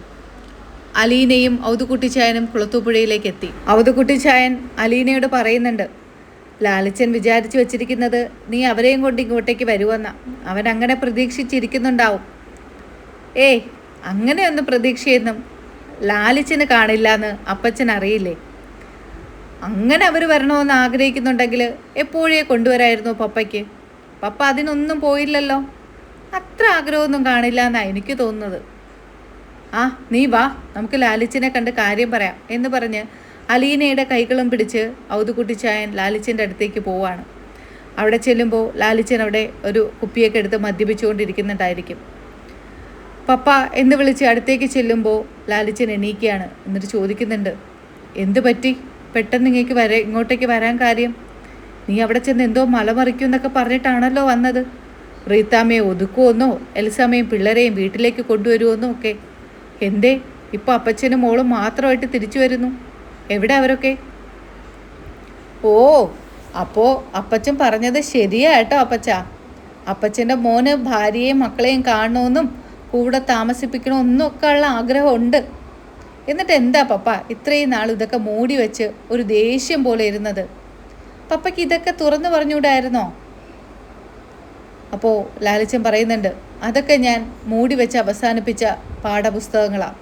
അലീനയും ഔതുക്കുട്ടിച്ചായനും കുളത്തൂപ്പുഴയിലേക്ക് എത്തി. ഔതുക്കുട്ടിച്ചായൻ അലീനയോട് പറയുന്നുണ്ട്, ലാലിച്ചൻ വിചാരിച്ചു വെച്ചിരിക്കുന്നത് നീ അവരെയും കൊണ്ട് ഇങ്ങോട്ടേക്ക് വരുമെന്നാ. അവൻ അങ്ങനെ പ്രതീക്ഷിച്ചിരിക്കുന്നുണ്ടാവും. അങ്ങനെയൊന്നും പ്രതീക്ഷയൊന്നും ലാലിച്ചന് കാണില്ല എന്ന് അപ്പച്ചൻ അറിയില്ലേ? അങ്ങനെ അവർ വരണമെന്ന് ആഗ്രഹിക്കുന്നുണ്ടെങ്കിൽ എപ്പോഴേ കൊണ്ടുവരായിരുന്നു പപ്പയ്ക്ക്. പപ്പ അതിനൊന്നും പോയില്ലല്ലോ. അത്ര ആഗ്രഹമൊന്നും കാണില്ല എന്നാണ് എനിക്ക് തോന്നുന്നത്. ആ നീ വാ, നമുക്ക് ലാലിച്ചനെ കണ്ട് കാര്യം പറയാം എന്ന് പറഞ്ഞ് അലീനയുടെ കൈകളും പിടിച്ച് ഔതുകുട്ടിച്ചായൻ ലാലിച്ചൻ്റെ അടുത്തേക്ക് പോവാണ്. അവിടെ ചെല്ലുമ്പോൾ ലാലിച്ചൻ അവിടെ ഒരു കുപ്പിയൊക്കെ എടുത്ത് മദ്യപിച്ചുകൊണ്ടിരിക്കുന്നുണ്ടായിരിക്കും. പപ്പ എന്ന് വിളിച്ച് അടുത്തേക്ക് ചെല്ലുമ്പോൾ ലാലിച്ചൻ എണീക്കുകയാണ്. എന്നിട്ട് ചോദിക്കുന്നുണ്ട്, എന്ത് പറ്റി പെട്ടെന്ന് ഇങ്ങോട്ടേക്ക് വരാൻ കാര്യം? നീ അവിടെ ചെന്ന് എന്തോ മലമറിക്കും എന്നൊക്കെ പറഞ്ഞിട്ടാണല്ലോ വന്നത്. റീത്താമ്മയെ ഒതുക്കുമെന്നോ എൽസാമ്മയും പിള്ളേരെയും വീട്ടിലേക്ക് കൊണ്ടുവരുമെന്നോ ഒക്കെ. എന്തേ ഇപ്പോൾ അപ്പച്ചനും മോളും മാത്രമായിട്ട് തിരിച്ചു വരുന്നു? എവിടെ അവരൊക്കെ? ഓ, അപ്പോൾ അപ്പച്ചൻ പറഞ്ഞത് ശരിയാട്ടോ അപ്പച്ച. അപ്പച്ചൻ്റെ മോന് ഭാര്യയെയും മക്കളെയും കാണണമെന്നും കൂടെ താമസിപ്പിക്കണമെന്നും ഒക്കെ ഉള്ള ആഗ്രഹമുണ്ട്. എന്നിട്ട് എന്താ പപ്പ ഇത്രയും നാൾ ഇതൊക്കെ മൂടി വെച്ച് ഒരു ദേഷ്യം പോലെ ഇരുന്നത്? പപ്പയ്ക്ക് ഇതൊക്കെ തുറന്നു പറഞ്ഞുകൂടായിരുന്നോ? അപ്പോൾ ലാലിച്ചൻ പറയുന്നുണ്ട്, അതൊക്കെ ഞാൻ മൂടി വെച്ച് അവസാനിപ്പിച്ച പാഠപുസ്തകങ്ങളാണ്.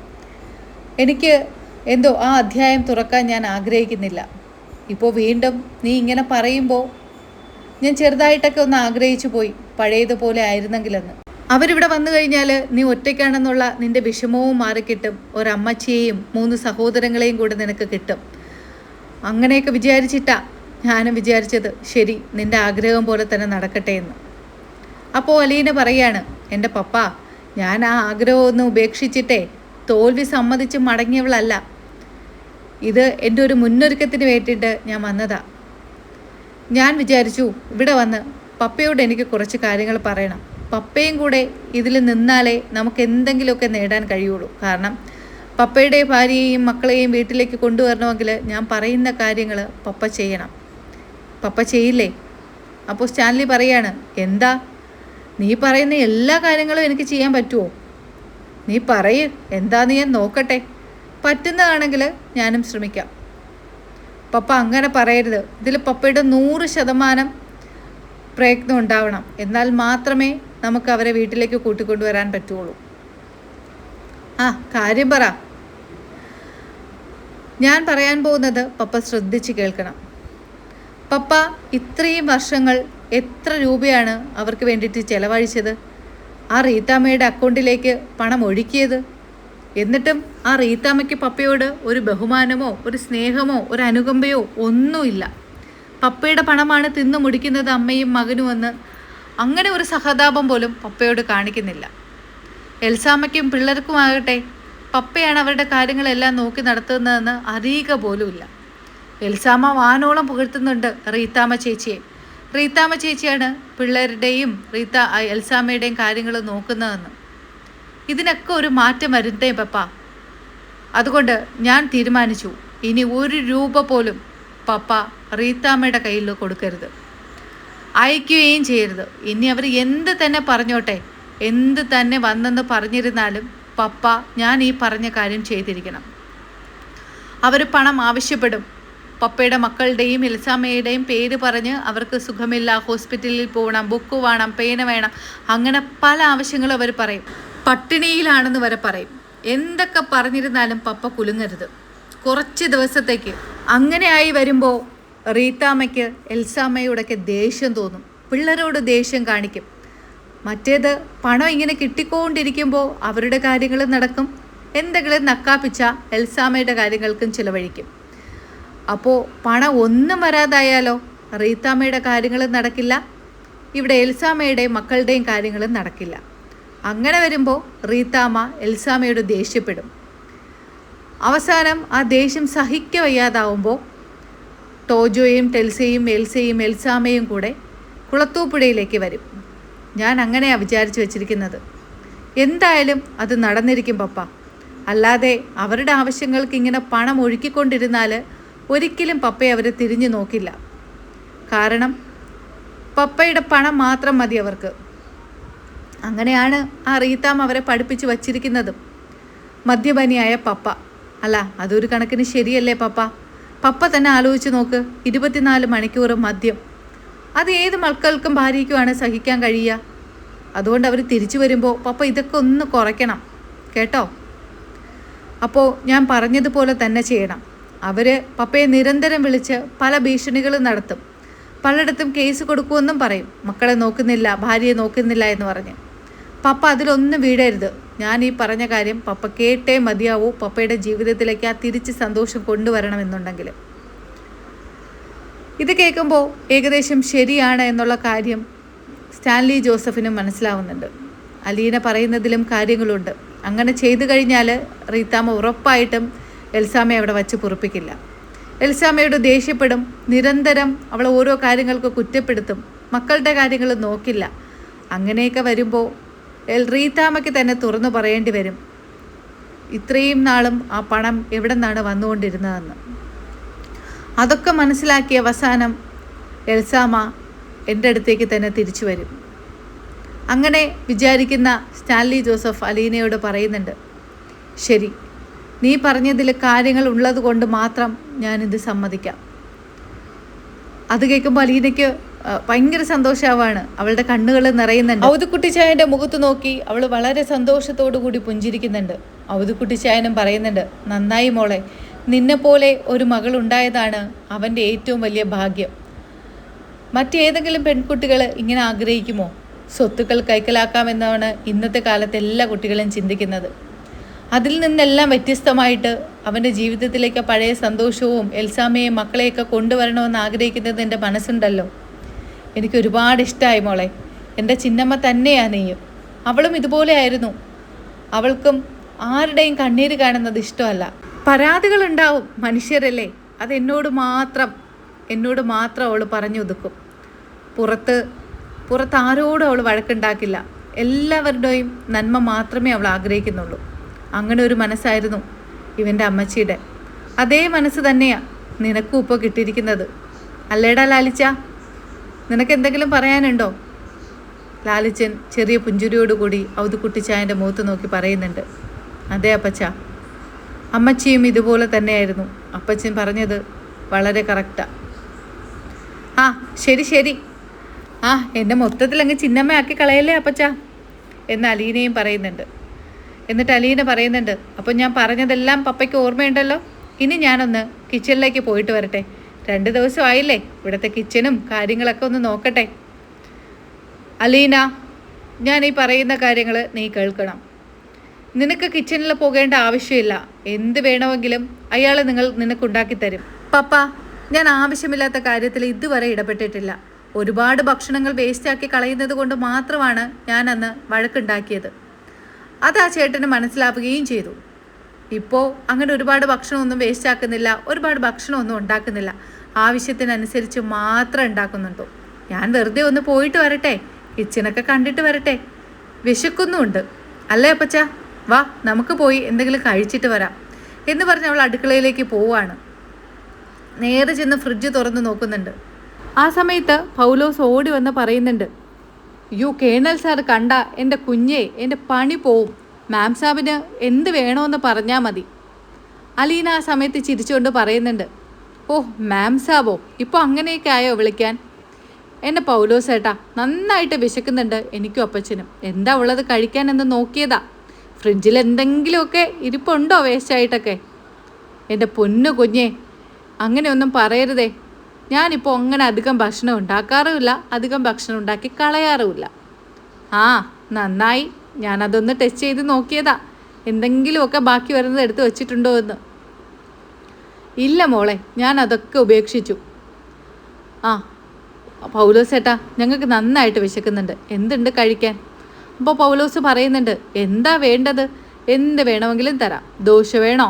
എനിക്ക് എന്തോ ആ അധ്യായം തുറക്കാൻ ഞാൻ ആഗ്രഹിക്കുന്നില്ല. ഇപ്പോൾ വീണ്ടും നീ ഇങ്ങനെ പറയുമ്പോൾ ഞാൻ ചെറുതായിട്ടൊക്കെ ഒന്ന് ആഗ്രഹിച്ചു പോയി, പഴയതുപോലെ ആയിരുന്നെങ്കിലെന്ന്. അവരിവിടെ വന്നു കഴിഞ്ഞാൽ നീ ഒറ്റയ്ക്കാണെന്നുള്ള നിൻ്റെ വിഷമവും മാറിക്കിട്ടും. ഒരമ്മച്ചിയെയും 3 സഹോദരങ്ങളെയും കൂടെ നിനക്ക് കിട്ടും. അങ്ങനെയൊക്കെ വിചാരിച്ചിട്ടാ ഞാനും വിചാരിച്ചത്. ശരി, നിൻ്റെ ആഗ്രഹം പോലെ തന്നെ നടക്കട്ടെ എന്ന്. അപ്പോൾ അലീന പറയാണ്, എൻ്റെ പപ്പ, ഞാൻ ആ ആഗ്രഹമൊന്നും ഉപേക്ഷിച്ചിട്ടേ തോൽവി സമ്മതിച്ച് മടങ്ങിയവളല്ല. ഇത് എൻ്റെ ഒരു മുന്നൊരുക്കത്തിന് വേണ്ടിയിട്ട് ഞാൻ വന്നതാ. ഞാൻ വിചാരിച്ചു ഇവിടെ വന്ന് പപ്പയോട് എനിക്ക് കുറച്ച് കാര്യങ്ങൾ പറയണം. പപ്പയും കൂടെ ഇതിൽ നിന്നാലേ നമുക്ക് എന്തെങ്കിലുമൊക്കെ നേടാൻ കഴിയുള്ളൂ. കാരണം പപ്പയുടെ ഭാര്യയെയും മക്കളെയും വീട്ടിലേക്ക് കൊണ്ടുവരണമെങ്കിൽ ഞാൻ പറയുന്ന കാര്യങ്ങൾ പപ്പ ചെയ്യണം. പപ്പ ചെയ്യില്ലേ? അപ്പോൾ സ്റ്റാൻലി പറയാണ്, എന്താ നീ പറയുന്ന എല്ലാ കാര്യങ്ങളും എനിക്ക് ചെയ്യാൻ പറ്റുമോ? നീ പറയ്, എന്താന്ന് ഞാൻ നോക്കട്ടെ. പറ്റുന്നതാണെങ്കിൽ ഞാനും ശ്രമിക്കാം. പപ്പ അങ്ങനെ പറയരുത്. ഇതിൽ പപ്പയുടെ 100% പ്രയത്നം ഉണ്ടാവണം. എന്നാൽ മാത്രമേ നമുക്ക് അവരെ വീട്ടിലേക്ക് കൂട്ടിക്കൊണ്ടുവരാൻ പറ്റുള്ളൂ. ആ കാര്യം പറ. ഞാൻ പറയാൻ പോകുന്നത് പപ്പ ശ്രദ്ധിച്ച് കേൾക്കണം. പപ്പ ഇത്രയും വർഷങ്ങൾ എത്ര രൂപയാണ് അവർക്ക് വേണ്ടിയിട്ട് ചെലവഴിച്ചത്? ആ റീത്താമ്മയുടെ അക്കൗണ്ടിലേക്ക് പണം ഒഴുക്കിയത്. എന്നിട്ടും ആ റീത്താമ്മയ്ക്ക് പപ്പയോട് ഒരു ബഹുമാനമോ ഒരു സ്നേഹമോ ഒരു അനുകമ്പയോ ഒന്നുമില്ല. പപ്പയുടെ പണമാണ് തിന്നു മുടിക്കുന്നത് അമ്മയും മകനുമെന്ന് അങ്ങനെ ഒരു സഹതാപം പോലും പപ്പയോട് കാണിക്കുന്നില്ല. എൽസാമ്മയ്ക്കും പിള്ളേർക്കുമാകട്ടെ പപ്പയാണ് അവരുടെ കാര്യങ്ങളെല്ലാം നോക്കി നടത്തുന്നതെന്ന് അറിയുക പോലുമില്ല. എൽസാമ്മ വാനോളം പുകഴ്ത്തുന്നുണ്ട് റീത്താമ്മ ചേച്ചിയെ. റീത്താമ്മ ചേച്ചിയാണ് പിള്ളേരുടെയും എൽസാമ്മയുടെയും കാര്യങ്ങൾ നോക്കുന്നതെന്ന്. ഇതിനൊക്കെ ഒരു മാറ്റം വരുന്നേ പപ്പ. അതുകൊണ്ട് ഞാൻ തീരുമാനിച്ചു, ഇനി 1 രൂപ പോലും പപ്പ റീത്താമ്മയുടെ കയ്യിൽ കൊടുക്കരുത്, അയക്കുകയും ചെയ്യരുത്. ഇനി അവർ എന്ത് തന്നെ പറഞ്ഞോട്ടെ, എന്ത് തന്നെ വന്നെന്ന് പറഞ്ഞിരുന്നാലും പപ്പ ഞാൻ ഈ പറഞ്ഞ കാര്യം ചെയ്തിരിക്കണം. അവർ പണം ആവശ്യപ്പെടും. പപ്പയുടെ മക്കളുടെയും എൽസാമ്മയുടെയും പേര് പറഞ്ഞ് അവർക്ക് സുഖമില്ല, ഹോസ്പിറ്റലിൽ പോകണം, ബുക്ക് വേണം, പേന വേണം, അങ്ങനെ പല ആവശ്യങ്ങളും അവർ പറയും. പട്ടിണിയിലാണെന്ന് വരെ പറയും. എന്തൊക്കെ പറഞ്ഞിരുന്നാലും പപ്പ കുലുങ്ങരുത് കുറച്ച് ദിവസത്തേക്ക്. അങ്ങനെയായി വരുമ്പോൾ റീത്താമ്മയ്ക്ക് എൽസാമ്മയോടൊക്കെ ദേഷ്യം തോന്നും, പിള്ളേരോട് ദേഷ്യം കാണിക്കും. മറ്റേത് പണം ഇങ്ങനെ കിട്ടിക്കൊണ്ടിരിക്കുമ്പോൾ അവരുടെ കാര്യങ്ങൾ നടക്കും, എന്തെങ്കിലും നക്കാപ്പിച്ച എൽസാമ്മയുടെ കാര്യങ്ങൾക്കും ചിലവഴിക്കും. അപ്പോൾ പണം ഒന്നും വരാതായാലോ റീത്താമ്മയുടെ കാര്യങ്ങൾ നടക്കില്ല, ഇവിടെ എൽസാമ്മയുടെയും മക്കളുടെയും കാര്യങ്ങളും നടക്കില്ല. അങ്ങനെ വരുമ്പോൾ റീത്താമ്മ എൽസാമ്മയോട് ദേഷ്യപ്പെടും. അവസാനം ആ ദേഷ്യം സഹിക്കവയ്യാതാവുമ്പോൾ ടോജോയും ടെൽസയും എൽസയും എൽസാമ്മയും കൂടെ കുളത്തൂപ്പുഴയിലേക്ക് വരും. ഞാൻ അങ്ങനെയാണ് വിചാരിച്ചു വച്ചിരിക്കുന്നത്. എന്തായാലും അത് നടന്നിരിക്കും പപ്പ. അല്ലാതെ അവരുടെ ആവശ്യങ്ങൾക്ക് ഇങ്ങനെ പണം ഒഴുക്കിക്കൊണ്ടിരുന്നാൽ ഒരിക്കലും പപ്പയെ അവർ തിരിഞ്ഞു നോക്കില്ല. കാരണം പപ്പയുടെ പണം മാത്രം മതി അവർക്ക്. അങ്ങനെയാണ് ആ റീത്താമ്മ അവരെ പഠിപ്പിച്ച് വച്ചിരിക്കുന്നതും. മദ്യപാനിയായ പപ്പ, അല്ല അതൊരു കണക്കിന് ശരിയല്ലേ പപ്പ? പപ്പ തന്നെ ആലോചിച്ച് നോക്ക്, 24 മണിക്കൂർ മദ്യം. അത് ഏത് മക്കൾക്കും ഭാര്യയ്ക്കുമാണ് സഹിക്കാൻ കഴിയുക? അതുകൊണ്ട് അവർ തിരിച്ചു വരുമ്പോൾ പപ്പ ഇതൊക്കെ ഒന്ന് കുറയ്ക്കണം കേട്ടോ. അപ്പോൾ ഞാൻ പറഞ്ഞതുപോലെ തന്നെ ചെയ്യണം. അവർ പപ്പയെ നിരന്തരം വിളിച്ച് പല ഭീഷണികളും നടത്തും. പലയിടത്തും കേസ് കൊടുക്കുമെന്നും പറയും. മക്കളെ നോക്കുന്നില്ല, ഭാര്യയെ നോക്കുന്നില്ല എന്ന് പറഞ്ഞ്. പപ്പ അതിലൊന്നും വീഴരുത്. ഞാൻ ഈ പറഞ്ഞ കാര്യം പപ്പ കേട്ടേ മതിയാവൂ. പപ്പയുടെ ജീവിതത്തിലേക്ക് ആ തിരിച്ച് സന്തോഷം കൊണ്ടുവരണമെന്നുണ്ടെങ്കിൽ. ഇത് കേൾക്കുമ്പോൾ ഏകദേശം ശരിയാണ് എന്നുള്ള കാര്യം സ്റ്റാൻലി ജോസഫിനും മനസ്സിലാവുന്നുണ്ട്. അലീന പറയുന്നതിലും കാര്യങ്ങളുണ്ട്. അങ്ങനെ ചെയ്തു കഴിഞ്ഞാൽ റീത്താമ്മ ഉറപ്പായിട്ടും എൽസാമ്മയെ അവിടെ വച്ച് പൊറുപ്പിക്കില്ല. എൽസാമ്മയോട് ദേഷ്യപ്പെടും. നിരന്തരം അവൾ ഓരോ കാര്യങ്ങൾക്ക് കുറ്റപ്പെടുത്തും. മക്കളുടെ കാര്യങ്ങൾ നോക്കില്ല. അങ്ങനെയൊക്കെ വരുമ്പോൾ റീത്താമ്മയ്ക്ക് തന്നെ തുറന്നു പറയേണ്ടി വരും ഇത്രയും നാളും ആ പണം എവിടെ നിന്നാണ് വന്നുകൊണ്ടിരുന്നതെന്ന്. അതൊക്കെ മനസ്സിലാക്കി അവസാനം എൽസാമ്മ എൻ്റെ അടുത്തേക്ക് തന്നെ തിരിച്ചു വരും. അങ്ങനെ വിചാരിക്കുന്ന സ്റ്റാൻലി ജോസഫ് അലീനയോട് പറയുന്നുണ്ട്, ശരി, നീ പറഞ്ഞതിൽ കാര്യങ്ങൾ ഉള്ളത് കൊണ്ട് മാത്രം ഞാനിത് സമ്മതിക്കാം. അത് കേൾക്കുമ്പോൾ അലീനയ്ക്ക് ഭയങ്കര സന്തോഷമാവാണ്. അവളുടെ കണ്ണുകൾ നിറയുന്നുണ്ട്. ഔതുക്കുട്ടിച്ചായൻ്റെ മുഖത്ത് നോക്കി അവൾ വളരെ സന്തോഷത്തോടു കൂടി പുഞ്ചിരിക്കുന്നുണ്ട്. ഔതുക്കുട്ടിച്ചായനും പറയുന്നുണ്ട്, നന്നായി മോളെ, നിന്നെപ്പോലെ ഒരു മകളുണ്ടായതാണ് അവൻ്റെ ഏറ്റവും വലിയ ഭാഗ്യം. മറ്റേതെങ്കിലും പെൺകുട്ടികൾ ഇങ്ങനെ ആഗ്രഹിക്കുമോ? സ്വത്തുക്കൾ കൈക്കലാക്കാമെന്നാണ് ഇന്നത്തെ കാലത്ത് എല്ലാ കുട്ടികളും ചിന്തിക്കുന്നത്. അതിൽ നിന്നെല്ലാം വ്യത്യസ്തമായിട്ട് അവൻ്റെ ജീവിതത്തിലേക്ക് പഴയ സന്തോഷവും എൽസാമ്മയെയും മക്കളെയൊക്കെ കൊണ്ടുവരണമെന്ന് ആഗ്രഹിക്കുന്നത് എൻ്റെ മനസ്സുണ്ടല്ലോ. എനിക്ക് ഒരുപാട് ഇഷ്ടമായി മോളെ. എൻ്റെ ചിന്നമ്മ തന്നെയാണ് നീയും. അവളും ഇതുപോലെ ആയിരുന്നു. അവൾക്കും ആരുടെയും കണ്ണീര് കാണുന്നത് ഇഷ്ടമല്ല. പരാതികളുണ്ടാവും, മനുഷ്യരല്ലേ. അത് എന്നോട് മാത്രം അവൾ പറഞ്ഞു ഒതുക്കും. പുറത്ത് ആരോടും അവൾ വഴക്കുണ്ടാക്കില്ല. എല്ലാവരുടെയും നന്മ മാത്രമേ അവൾ ആഗ്രഹിക്കുന്നുള്ളൂ. അങ്ങനെ ഒരു മനസ്സായിരുന്നു ഇവൻ്റെ അമ്മച്ചിയുടെ. അതേ മനസ്സ് തന്നെയാണ് നിനക്കും ഇപ്പോൾ കിട്ടിയിരിക്കുന്നത്. അല്ലേടാ ലാലിച്ച, നിനക്ക് എന്തെങ്കിലും പറയാനുണ്ടോ? ലാലിച്ചൻ ചെറിയ പുഞ്ചിരിയോടുകൂടി ഔതുക്കുട്ടിച്ചായൻ്റെ മുഖത്ത് നോക്കി പറയുന്നുണ്ട്, അതെ അപ്പച്ച, അമ്മച്ചിയും ഇതുപോലെ തന്നെയായിരുന്നു. അപ്പച്ചൻ പറഞ്ഞത് വളരെ കറക്റ്റാണ്. ആ ശരി, എന്നെ മൊത്തത്തിൽ അങ്ങ് ചിന്നമ്മയാക്കി കളയല്ലേ അപ്പച്ച എന്ന് അലീനയും പറയുന്നുണ്ട്. എന്നിട്ട് അലീന പറയുന്നുണ്ട്, അപ്പോൾ ഞാൻ പറഞ്ഞതെല്ലാം പപ്പയ്ക്ക് ഓർമ്മയുണ്ടല്ലോ. ഇനി ഞാനൊന്ന് കിച്ചണിലേക്ക് പോയിട്ട് വരട്ടെ. 2 ദിവസമായില്ലേ, ഇവിടുത്തെ കിച്ചണും കാര്യങ്ങളൊക്കെ ഒന്ന് നോക്കട്ടെ. അലീന, ഞാൻ ഈ പറയുന്ന കാര്യങ്ങൾ നീ കേൾക്കണം. നിനക്ക് കിച്ചണിൽ പോകേണ്ട ആവശ്യമില്ല. എന്ത് വേണമെങ്കിലും അയാൾ നിനക്കുണ്ടാക്കി തരും. പപ്പ, ഞാൻ ആവശ്യമില്ലാത്ത കാര്യത്തിൽ ഇതുവരെ ഇടപെട്ടിട്ടില്ല. ഒരുപാട് ഭക്ഷണങ്ങൾ വേസ്റ്റാക്കി കളയുന്നത് കൊണ്ട് മാത്രമാണ് ഞാൻ അന്ന് വഴക്കുണ്ടാക്കിയത്. അത് ആ ചേട്ടന് മനസ്സിലാവുകയും ചെയ്തു. ഇപ്പോൾ അങ്ങനെ ഒരുപാട് ഭക്ഷണമൊന്നും വേസ്റ്റാക്കുന്നില്ല, ഒരുപാട് ഭക്ഷണമൊന്നും ഉണ്ടാക്കുന്നില്ല. ആവശ്യത്തിനനുസരിച്ച് മാത്രം ഉണ്ടാക്കുന്നുണ്ടോ. ഞാൻ വെറുതെ ഒന്ന് പോയിട്ട് വരട്ടെ, കിച്ചണൊക്കെ കണ്ടിട്ട് വരട്ടെ. വിശക്കുന്നുമുണ്ട് അല്ലേ അപ്പച്ച? വാ, നമുക്ക് പോയി എന്തെങ്കിലും കഴിച്ചിട്ട് വരാം എന്ന് പറഞ്ഞ് അവൾ അടുക്കളയിലേക്ക് പോവാണ്. നേരെ ചെന്ന് ഫ്രിഡ്ജ് തുറന്ന് നോക്കുന്നുണ്ട്. ആ സമയത്ത് പൗലോസ് ഓടി വന്ന് പറയുന്നുണ്ട്, കേണൽ സാർ കണ്ട എൻ്റെ കുഞ്ഞെ, എൻ്റെ പണി പോവും. മാം സാബിന് എന്ത് വേണമെന്ന് പറഞ്ഞാൽ മതി. അലീന ആ സമയത്ത് ചിരിച്ചുകൊണ്ട് പറയുന്നുണ്ട്, മാം സാബോ, ഇപ്പോൾ അങ്ങനെയൊക്കെ ആയോ വിളിക്കാൻ? എൻ്റെ പൗലോസ് ഏട്ടാ, നന്നായിട്ട് വിശക്കുന്നുണ്ട് എനിക്കും അപ്പച്ചനും. എന്താ ഉള്ളത് കഴിക്കാനെന്ന് നോക്കിയതാ. ഫ്രിഡ്ജിൽ എന്തെങ്കിലുമൊക്കെ ഇരിപ്പുണ്ടോ വേസ്റ്റായിട്ടൊക്കെ? എൻ്റെ പൊന്നു കുഞ്ഞെ, അങ്ങനെയൊന്നും പറയരുതേ. ഞാനിപ്പോൾ അങ്ങനെ അധികം ഭക്ഷണം ഉണ്ടാക്കാറുമില്ല, അധികം ഭക്ഷണം ഉണ്ടാക്കി കളയാറുമില്ല. നന്നായി, ഞാനതൊന്ന് ടെസ്റ്റ് ചെയ്ത് നോക്കിയതാ, എന്തെങ്കിലുമൊക്കെ ബാക്കി വരുന്നത് എടുത്ത് വെച്ചിട്ടുണ്ടോ എന്ന്. ഇല്ല മോളെ, ഞാൻ അതൊക്കെ ഉപേക്ഷിച്ചു. പൗലോസ് ഏട്ടാ, ഞങ്ങൾക്ക് നന്നായിട്ട് വിശക്കുന്നുണ്ട്, എന്തുണ്ട് കഴിക്കാൻ? അപ്പോൾ പൗലോസ് പറയുന്നുണ്ട്, എന്താ വേണ്ടത്? എന്ത് വേണമെങ്കിലും തരാം. ദോശ വേണോ,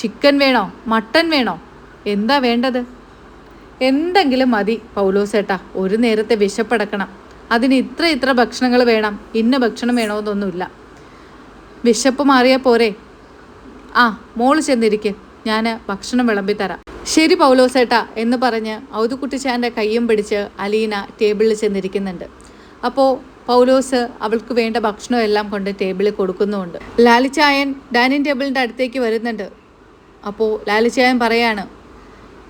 ചിക്കൻ വേണോ, മട്ടൻ വേണോ, എന്താ വേണ്ടത്? എന്തെങ്കിലും മതി പൗലോസ് ഏട്ടാ, ഒരു നേരത്തെ വിശപ്പടക്കണം. അതിന് ഇത്ര ഭക്ഷണങ്ങൾ വേണം, ഇന്ന ഭക്ഷണം വേണമെന്നൊന്നുമില്ല. വിശപ്പ് മാറിയാൽ പോരെ? മോള് ചെന്നിരിക്കെ, ഞാൻ ഭക്ഷണം വിളമ്പിത്തരാം. ശരി പൗലോസ് ഏട്ടാ എന്ന് പറഞ്ഞ് ഔതുക്കുട്ടിച്ചാൻ്റെ കയ്യും പിടിച്ച് അലീന ടേബിളിൽ ചെന്നിരിക്കുന്നുണ്ട്. അപ്പോൾ പൗലോസ് അവൾക്ക് വേണ്ട ഭക്ഷണം എല്ലാം കൊണ്ട് ടേബിളിൽ കൊടുക്കുന്നുമുണ്ട്. ലാലിച്ചായൻ ഡൈനിങ് ടേബിളിൻ്റെ അടുത്തേക്ക് വരുന്നുണ്ട്. അപ്പോൾ ലാലിച്ചായൻ പറയാണ്,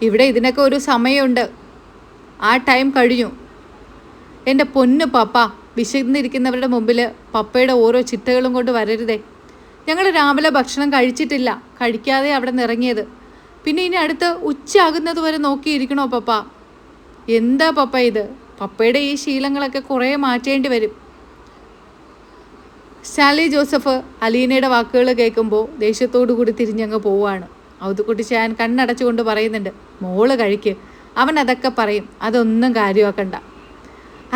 ഇവിടെ ഇതിനൊക്കെ ഒരു സമയമുണ്ട്, ആ ടൈം കഴിഞ്ഞു. എൻ്റെ പൊന്നു പപ്പ, വിശന്നിരിക്കുന്നവരുടെ മുമ്പിൽ പപ്പയുടെ ഓരോ ചിട്ടകളും കൊണ്ട് വരരുതേ. ഞങ്ങൾ രാവിലെ ഭക്ഷണം കഴിച്ചിട്ടില്ല, കഴിക്കാതെ അവിടെ നിന്ന് ഇറങ്ങിയത്. പിന്നെ ഇനി അടുത്ത് ഉച്ചയാകുന്നത് വരെ നോക്കിയിരിക്കണോ പപ്പ? എന്താ പപ്പ ഇത്? പപ്പയുടെ ഈ ശീലങ്ങളൊക്കെ കുറേ മാറ്റേണ്ടി വരും. സ്റ്റാൻലി ജോസഫ് അലീനയുടെ വാക്കുകൾ കേൾക്കുമ്പോൾ ദേഷ്യത്തോടു കൂടി തിരിഞ്ഞങ്ങ് പോവുകയാണ്. ഔതുക്കുട്ടിച്ചായൻ കണ്ണടച്ചുകൊണ്ട് പറയുന്നുണ്ട്, മോള് കഴിക്ക്, അവൻ അതൊക്കെ പറയും, അതൊന്നും കാര്യമാക്കണ്ട.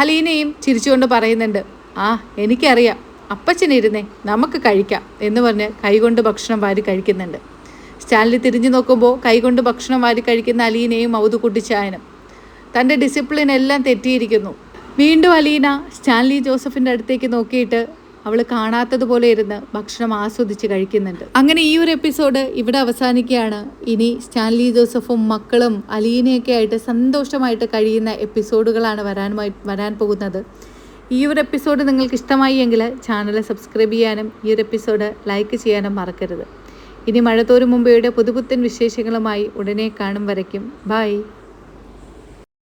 അലീനയും ചിരിച്ചുകൊണ്ട് പറയുന്നുണ്ട്, ആ എനിക്കറിയാം, അപ്പച്ചനിരുന്നേ, നമുക്ക് കഴിക്കാം എന്ന് പറഞ്ഞ് കൈകൊണ്ട് ഭക്ഷണം വാരി കഴിക്കുന്നുണ്ട്. സ്റ്റാൻലി തിരിഞ്ഞു നോക്കുമ്പോൾ കൈകൊണ്ട് ഭക്ഷണം വാരി കഴിക്കുന്ന അലീനയും ഔതുക്കുട്ടിച്ചായനും തൻ്റെ ഡിസിപ്ലിൻ എല്ലാം തെറ്റിയിരിക്കുന്നു. വീണ്ടും അലീന സ്റ്റാൻലി ജോസഫിൻ്റെ അടുത്തേക്ക് നോക്കിയിട്ട് അവൾ കാണാത്തതുപോലെ ഇരുന്ന് ഭക്ഷണം ആസ്വദിച്ച് കഴിക്കുന്നുണ്ട്. അങ്ങനെ ഈ ഒരു എപ്പിസോഡ് ഇവിടെ അവസാനിക്കുകയാണ്. ഇനി സ്റ്റാൻലി ജോസഫും മക്കളും അലീനയൊക്കെ ആയിട്ട് സന്തോഷമായിട്ട് കഴിയുന്ന എപ്പിസോഡുകളാണ് വരാൻ പോകുന്നത്. ഈ ഒരു എപ്പിസോഡ് നിങ്ങൾക്ക് ഇഷ്ടമായി എങ്കിൽ ചാനൽ സബ്സ്ക്രൈബ് ചെയ്യാനും ഈ ഒരു എപ്പിസോഡ് ലൈക്ക് ചെയ്യാനും മറക്കരുത്. ഇനി മഴത്തോരു മുമ്പയുടെ പുതുപുത്തൻ വിശേഷങ്ങളുമായി ഉടനെ കാണും വരയ്ക്കും. ബൈ.